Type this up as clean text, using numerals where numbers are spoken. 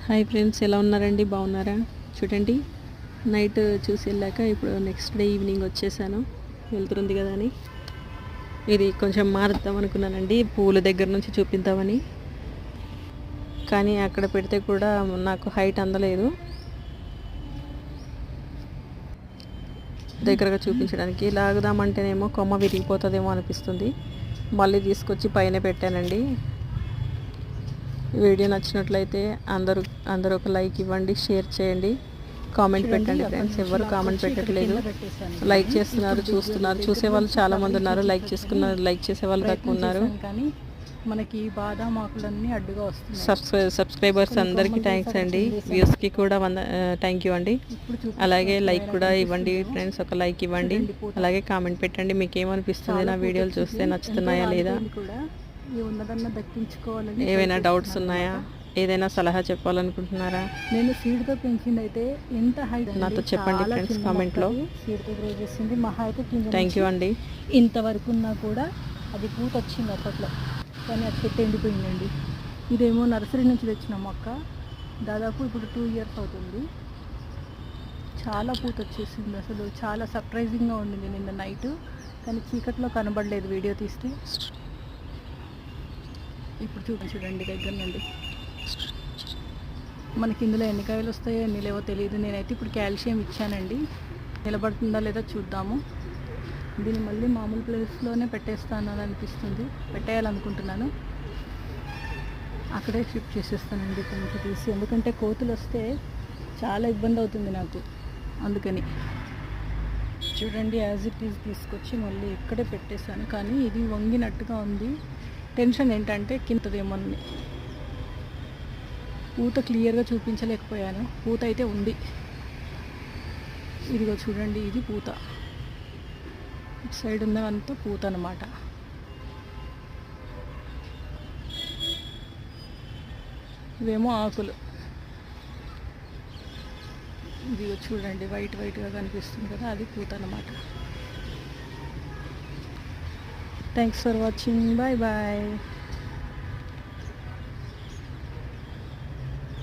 Hi friends, ఎలా ఉన్నారండి? బాగున్నారా? చూడండి, నైట్ చూసి వెళ్ళాక ఇప్పుడు నెక్స్ట్ డే ఈవినింగ్ వచ్చేసాను. వెళ్తుంది కదా అని ఇది కొంచెం మారుద్దాం అనుకున్నానండి, పూల దగ్గర నుంచి చూపిద్దామని. కానీ అక్కడ పెడితే కూడా నాకు హైట్ అందలేదు దగ్గరగా చూపించడానికి. లాగుదామంటేనేమో కొమ్మ విరిగిపోతుందేమో అనిపిస్తుంది. మళ్ళీ తీసుకొచ్చి పైన పెట్టానండి. వీడియో నచ్చినట్లయితే అందరూ ఒక లైక్ ఇవ్వండి, షేర్ చేయండి, కామెంట్ పెట్టండి. ఫ్రెండ్స్ ఎవరు కామెంట్ పెట్టట్లేదు, లైక్ చేస్తున్నారు, చూస్తున్నారు. చూసేవాళ్ళు చాలామంది ఉన్నారు, లైక్ చేసేవాళ్ళు తక్కువ ఉన్నారు. కానీ మనకి బాదాం ఆకులన్నీ అడ్డుగా వస్తున్నాయి. సబ్స్క్రైబర్స్ అందరికీ థ్యాంక్స్ అండి, వ్యూస్కి కూడా థ్యాంక్ యూ అండి. అలాగే లైక్ కూడా ఇవ్వండి ఫ్రెండ్స్, ఒక లైక్ ఇవ్వండి, అలాగే కామెంట్ పెట్టండి. మీకు ఏమనిపిస్తుంది నా వీడియోలు చూస్తే, నచ్చుతున్నాయా లేదా, ఏవైనా డౌట్స్ ఉన్నాయా, ఏదైనా సలహా చెప్పాలనుకుంటున్నారా? నేను సీడ్తో పెంచింది అయితే ఎంత హైట్ నాతో చెప్పండి ఫ్రెండ్స్ కామెంట్లో. సీడ్తో గ్రో చేసింది మహా అయితే థ్యాంక్ యూ అండి. ఇంతవరకు ఉన్నా కూడా అది పూత వచ్చింది అప్పట్లో, కానీ అది చెట్టు ఎండిపోయిందండి. ఇదేమో నర్సరీ నుంచి తెచ్చిన మొక్క, దాదాపు ఇప్పుడు 2 years అవుతుంది. చాలా పూత వచ్చేసింది, అసలు చాలా సర్ప్రైజింగ్గా ఉండింది నిన్న నైట్. కానీ చీకట్లో కనబడలేదు వీడియో తీస్తే. ఇప్పుడు చూడండి దగ్గర నుండి. మనకి ఇందులో ఎన్ని కాయలు వస్తాయో ఎన్ని లేవో తెలియదు. నేనైతే ఇప్పుడు కాల్షియం ఇచ్చానండి, నిలబడుతుందా లేదా చూద్దాము. దీన్ని మళ్ళీ మామూలు ప్లేస్లోనే పెట్టేస్తాను అనిపిస్తుంది, పెట్టేయాలనుకుంటున్నాను. అక్కడే షిఫ్ట్ చేసేస్తానండి కొంచెం తీసి, ఎందుకంటే కోతులు వస్తే చాలా ఇబ్బంది అవుతుంది నాకు. అందుకని చూడండి, యాజ్ ఇట్ ఈజ్ తీసుకొచ్చి మళ్ళీ ఇక్కడే పెట్టేశాను. కానీ ఇది వంగినట్టుగా ఉంది. టెన్షన్ ఏంటంటే కిందదేమోని పూత క్లియర్గా చూపించలేకపోయాను. పూత అయితే ఉంది, ఇదిగో చూడండి, ఇది పూత. ఇటు సైడ్ ఉన్నదంతా పూత అన్నమాట. ఇవేమో ఆకులు. ఇదిగో చూడండి, వైట్గా కనిపిస్తుంది కదా, అది పూత అన్నమాట. Thanks for watching, bye bye.